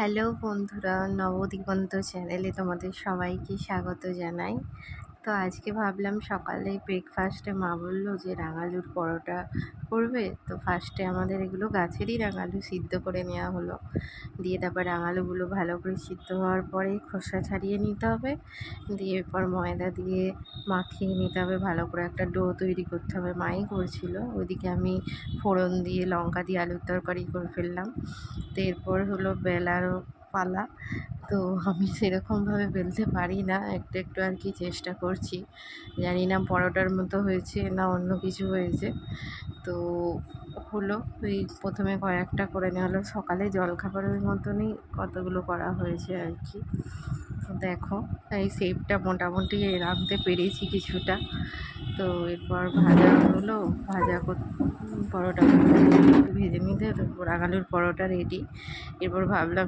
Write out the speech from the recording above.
Hello বন্ধুরা, নবদিগন্ত চ্যানেলে তোমাদের সবাইকে স্বাগত জানাই। তো আজকে ভাবলাম সকালে ব্রেকফাস্টে মা বললো যে রাঙালুর পরোটা করবে। তো ফার্স্টে আমাদের এগুলো গাছেরই রাঙালু সিদ্ধ করে নেওয়া হলো, দিয়ে তারপর রাঙালুগুলো ভালো করে সিদ্ধ হওয়ার পরে খোসা ছাড়িয়ে নিতে হবে, দিয়ে এরপর ময়দা দিয়ে মাখিয়ে নিতে হবে, ভালো করে একটা ডো তৈরি করতে হবে। মাই করছিল, ওইদিকে আমি ফোড়ন দিয়ে লঙ্কা দিয়ে আলুর তরকারি করে ফেললাম। তো এরপর হলো বেলারও পালা। তো আমি সেরকমভাবে বেলতে পারি না, একটু একটু আর কি চেষ্টা করছি। জানি না পরোটার মতো হয়েছে না অন্য কিছু হয়েছে। তো হলো ওই প্রথমে কয়েকটা করে নেওয়া হলো, সকালে জলখাবারের মতনই কতগুলো করা হয়েছে আর কি। তো দেখো এই শেপটা মোটামুটি আনতে পেরেছি কিছুটা। তো এরপর ভাজা হলো, পরোটাগুলো একটু ভেজে নিতে রাঙালুর পরোটা রেডি। এরপর ভাবলাম